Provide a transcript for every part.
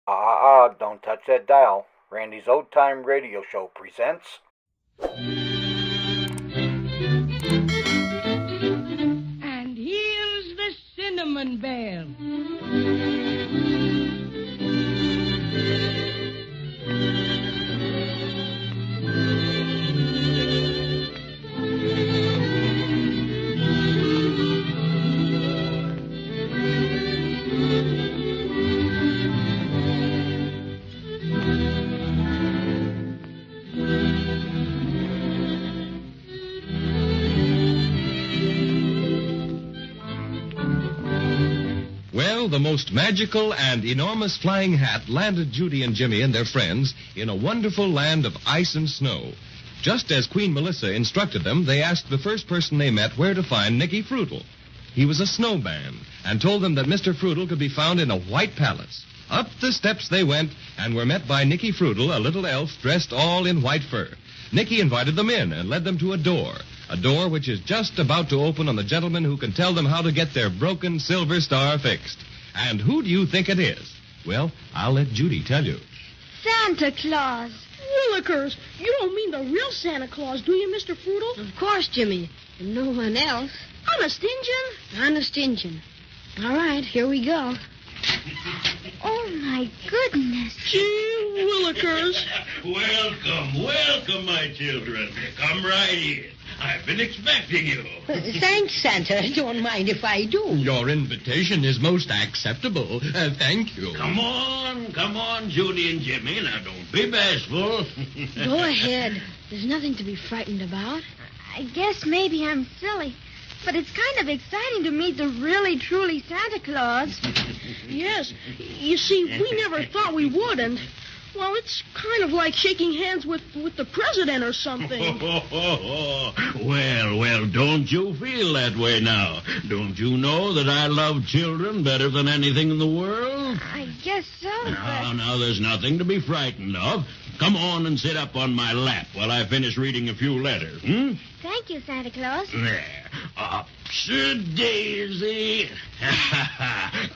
Don't touch that dial. Randy's Old Time Radio Show presents... And here's the cinnamon bell. The most magical and enormous flying hat landed Judy and Jimmy and their friends in a wonderful land of ice and snow. Just as Queen Melissa instructed them, they asked the first person they met where to find Nicky Frutal. He was a snowman and told them that Mr. Frutal could be found in a white palace. Up the steps they went and were met by Nicky Frutal, a little elf dressed all in white fur. Nicky invited them in and led them to a door which is just about to open on the gentleman who can tell them how to get their broken silver star fixed. And who do you think it is? Well, I'll let Judy tell you. Santa Claus. Willikers, you don't mean the real Santa Claus, do you, Mr. Frutal? Of course, Jimmy. And no one else. Honest Injun? Honest Injun. All right, here we go. Oh, my goodness. Gee, Willikers. Welcome, my children. Come right in. I've been expecting you. Thanks, Santa. Don't mind if I do. Your invitation is most acceptable. Thank you. Come on, Judy and Jimmy. Now, don't be bashful. Go ahead. There's nothing to be frightened about. I guess maybe I'm silly, but it's kind of exciting to meet the really, truly Santa Claus. Yes. You see, we never thought we would, and... well, it's kind of like shaking hands with the president or something. Well, don't you feel that way now? Don't you know that I love children better than anything in the world? I guess so, Now, there's nothing to be frightened of. Come on and sit up on my lap while I finish reading a few letters, Thank you, Santa Claus. There. Upsy-daisy.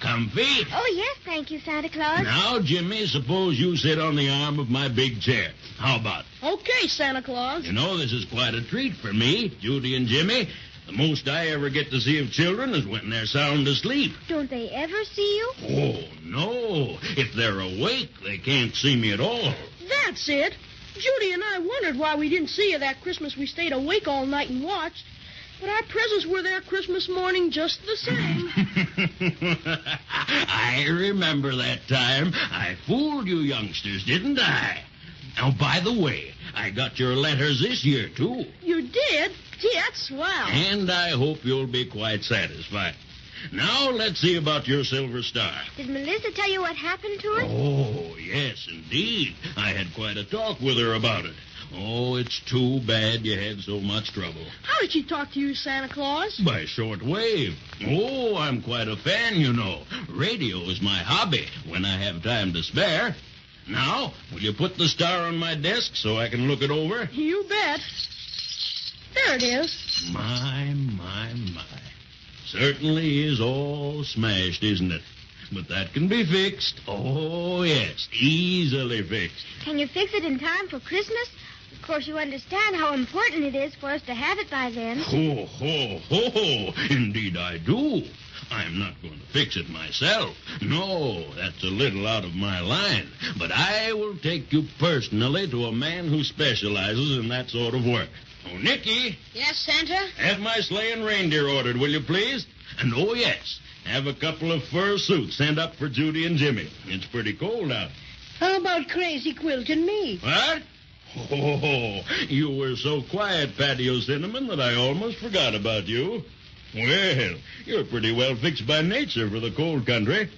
Comfy? Oh, yes, thank you, Santa Claus. Now, Jimmy, suppose you sit on the arm of my big chair. How about it? Okay, Santa Claus. You know, this is quite a treat for me, Judy and Jimmy. The most I ever get to see of children is when they're sound asleep. Don't they ever see you? Oh, no. If they're awake, they can't see me at all. That's it. Judy and I wondered why we didn't see you that Christmas we stayed awake all night and watched. But our presents were there Christmas morning just the same. I remember that time. I fooled you youngsters, didn't I? Now, by the way, I got your letters this year, too. You did? Gee, that's swell. And I hope you'll be quite satisfied. Now, let's see about your silver star. Did Melissa tell you what happened to it? Oh, yes, indeed. I had quite a talk with her about it. Oh, it's too bad you had so much trouble. How did she talk to you, Santa Claus? By shortwave. Oh, I'm quite a fan, you know. Radio is my hobby when I have time to spare. Now, will you put the star on my desk so I can look it over? You bet. There it is. My. Certainly is all smashed, isn't it? But that can be fixed. Oh, yes, easily fixed. Can you fix it in time for Christmas? Of course, you understand how important it is for us to have it by then. Ho. Indeed I do. I'm not going to fix it myself. No, that's a little out of my line. But I will take you personally to a man who specializes in that sort of work. Oh, Nicky. Yes, Santa? Have my sleigh and reindeer ordered, will you please? And, oh, yes, have a couple of fur suits sent up for Judy and Jimmy. It's pretty cold out. How about Crazy Quilt and me? What? Oh, you were so quiet, Patio Cinnamon, that I almost forgot about you. Well, you're pretty well fixed by nature for the cold country.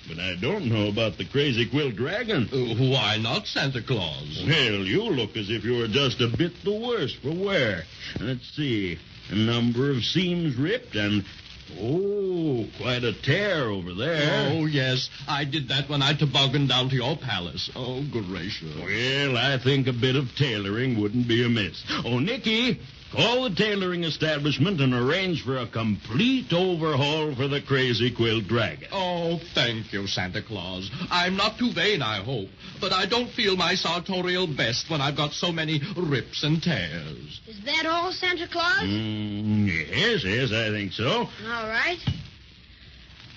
But I don't know about the Crazy Quilt Dragon. Why not, Santa Claus? Well, you look as if you were just a bit the worse for wear. Let's see. A number of seams ripped and... oh, quite a tear over there. Oh, yes. I did that when I tobogganed down to your palace. Oh, gracious. Well, I think a bit of tailoring wouldn't be amiss. Oh, Nicky, Call the tailoring establishment and arrange for a complete overhaul for the Crazy Quilt Dragon. Oh, thank you, Santa Claus. I'm not too vain, I hope, but I don't feel my sartorial best when I've got so many rips and tears. Is that all, Santa Claus? Yes, I think so. All right.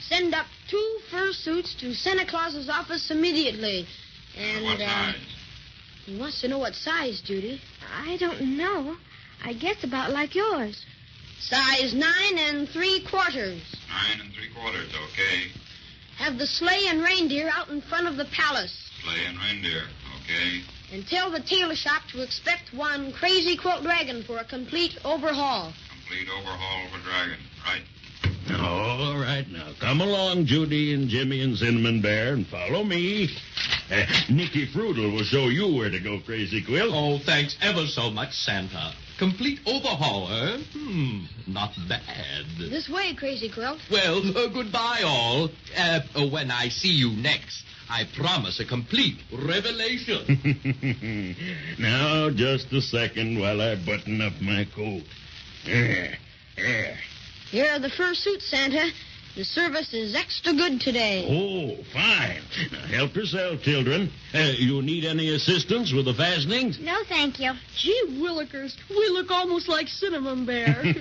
Send up 2 fursuits to Santa Claus's office immediately. And, what size? He wants to know what size, Judy. I don't know. I guess about like yours. Size 9 3/4. 9 3/4, okay. Have the sleigh and reindeer out in front of the palace. Sleigh and reindeer, okay. And tell the tailor shop to expect one Crazy Quilt Dragon for a complete overhaul. Complete overhaul for Dragon, right. All right, now come along, Judy and Jimmy and Cinnamon Bear, and follow me. Nicky Fruitle will show you where to go, Crazy Quilt. Oh, thanks ever so much, Santa. Complete overhaul, eh? Not bad. This way, Crazy Quilt. Well, goodbye, all. When I see you next, I promise a complete revelation. Now, just a second while I button up my coat. There. Here are the fursuits, Santa. The service is extra good today. Oh, fine. Now, help yourself, children. You need any assistance with the fastenings? No, thank you. Gee willikers, we look almost like Cinnamon Bear.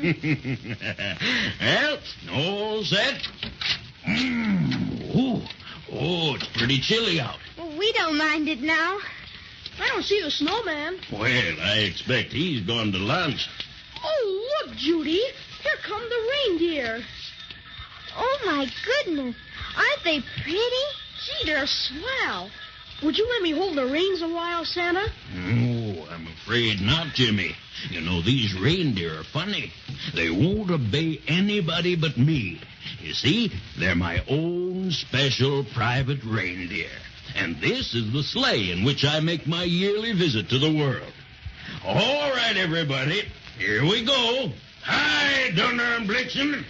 Well, all set. Oh, it's pretty chilly out. Well, we don't mind it now. I don't see the snowman. Well, I expect he's gone to lunch. Oh, look, Judy. Here come the reindeer. Oh, my goodness. Aren't they pretty? Gee, they're swell. Would you let me hold the reins a while, Santa? Oh, I'm afraid not, Jimmy. You know, these reindeer are funny. They won't obey anybody but me. You see, they're my own special private reindeer. And this is the sleigh in which I make my yearly visit to the world. All right, everybody. Here we go. Hi, Donner and Blitzen.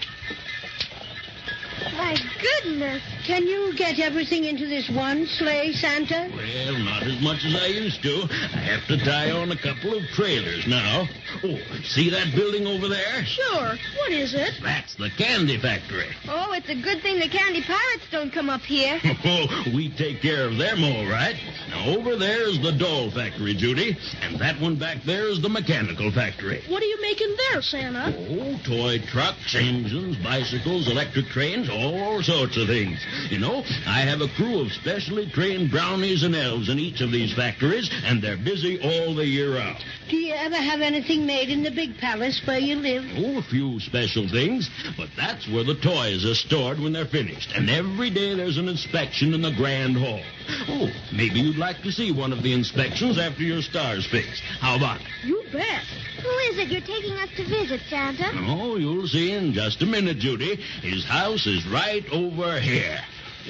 My goodness. Can you get everything into this one sleigh, Santa? Well, not as much as I used to. I have to tie on a couple of trailers now. Oh, see that building over there? Sure. What is it? That's the candy factory. Oh, it's a good thing the candy pirates don't come up here. Oh, we take care of them all right. Now, over there is the doll factory, Judy, and that one back there is the mechanical factory. What are you making there, Santa? Oh, toy trucks, engines, bicycles, electric trains, all sorts of things. You know, I have a crew of specially trained brownies and elves in each of these factories, and they're busy all the year round. Do you ever have anything made in the big palace where you live? Oh, a few special things, but that's where the toys are stored when they're finished. And every day there's an inspection in the grand hall. Oh, maybe you'd like to see one of the inspections after your star's fixed. How about it? You bet. Who is it you're taking us to visit, Santa? Oh, you'll see in just a minute, Judy. His house is right over here.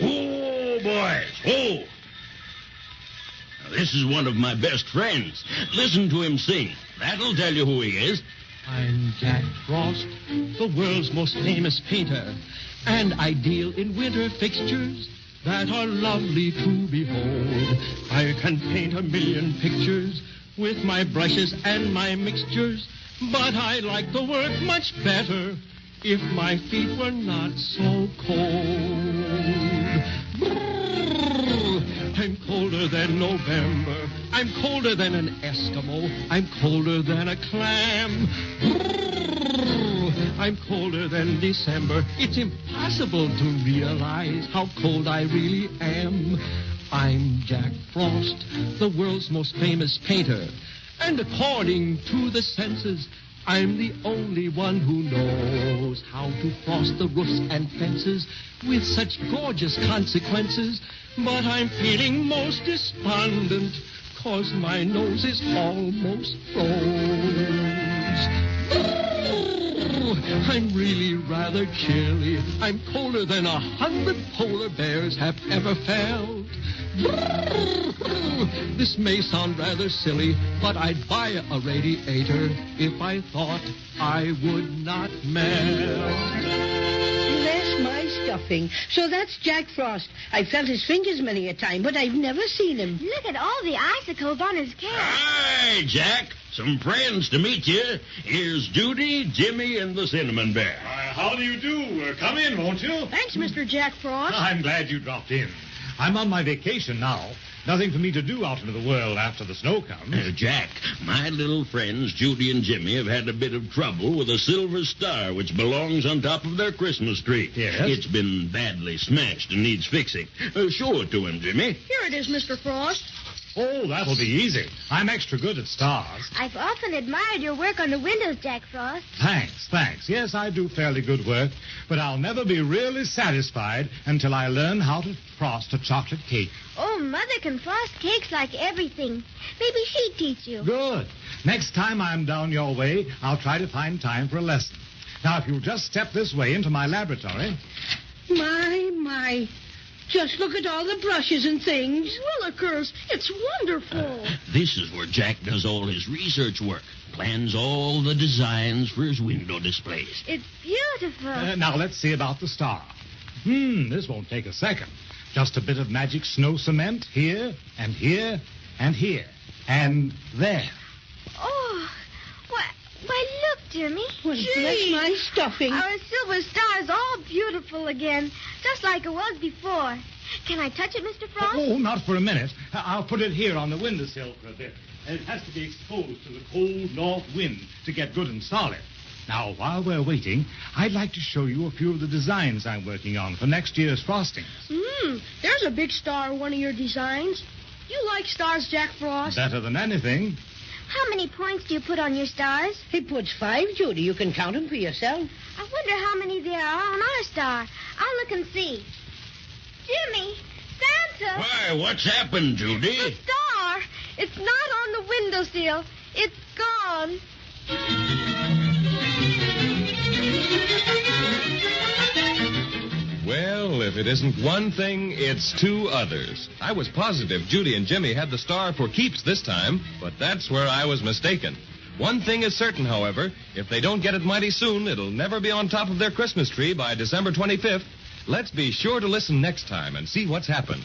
Oh, boys. Oh. Now, this is one of my best friends. Listen to him sing. That'll tell you who he is. I'm Jack Frost, the world's most famous painter, and I deal in winter fixtures that are lovely to behold. I can paint 1,000,000 pictures with my brushes and my mixtures, but I like the work much better if my feet were not so cold. I'm colder than November. I'm colder than an Eskimo. I'm colder than a clam. I'm colder than December. It's impossible to realize how cold I really am. I'm Jack Frost, the world's most famous painter. And according to the census, I'm the only one who knows how to frost the roofs and fences with such gorgeous consequences. But I'm feeling most despondent, 'cause my nose is almost froze. I'm really rather chilly. I'm colder than 100 polar bears have ever felt. This may sound rather silly, but I'd buy a radiator if I thought I would not melt. Bless my stuffing. So that's Jack Frost. I felt his fingers many a time, but I've never seen him. Look at all the icicles on his cap. Hi, Jack. Some friends to meet you. Here's Judy, Jimmy, and the Cinnamon Bear. How do you do? Come in, won't you? Thanks, Mr. Jack Frost. I'm glad you dropped in. I'm on my vacation now. Nothing for me to do out into the world after the snow comes. Jack, my little friends Judy and Jimmy have had a bit of trouble with a silver star which belongs on top of their Christmas tree. Yes? It's been badly smashed and needs fixing. Show it to him, Jimmy. Here it is, Mr. Frost. Oh, that'll be easy. I'm extra good at stars. I've often admired your work on the windows, Jack Frost. Thanks. Yes, I do fairly good work, but I'll never be really satisfied until I learn how to frost a chocolate cake. Oh, Mother can frost cakes like everything. Maybe she'd teach you. Good. Next time I'm down your way, I'll try to find time for a lesson. Now, if you'll just step this way into my laboratory. My. Just look at all the brushes and things. Willikers, it's wonderful. This is where Jack does all his research work. Plans all the designs for his window displays. It's beautiful. Now, let's see about the star. This won't take a second. Just a bit of magic snow cement here, and here, and here, and there. Oh, why, look, Jimmy. Well, bless my stuffing. Our silver star is all beautiful again, just like it was before. Can I touch it, Mr. Frost? Oh, not for a minute. I'll put it here on the windowsill for a bit. It has to be exposed to the cold north wind to get good and solid. Now, while we're waiting, I'd like to show you a few of the designs I'm working on for next year's frostings. There's a big star in one of your designs. You like stars, Jack Frost? Better than anything. How many points do you put on your stars? He puts 5, Judy. You can count them for yourself. I wonder how many there are on our star. I'll look and see. Jimmy, Santa. Why, what's happened, Judy? The star. It's not on the windowsill. It's gone. Well, if it isn't one thing, it's two others. I was positive Judy and Jimmy had the star for keeps this time, but that's where I was mistaken. One thing is certain, however. If they don't get it mighty soon, it'll never be on top of their Christmas tree by December 25th. Let's be sure to listen next time and see what's happened.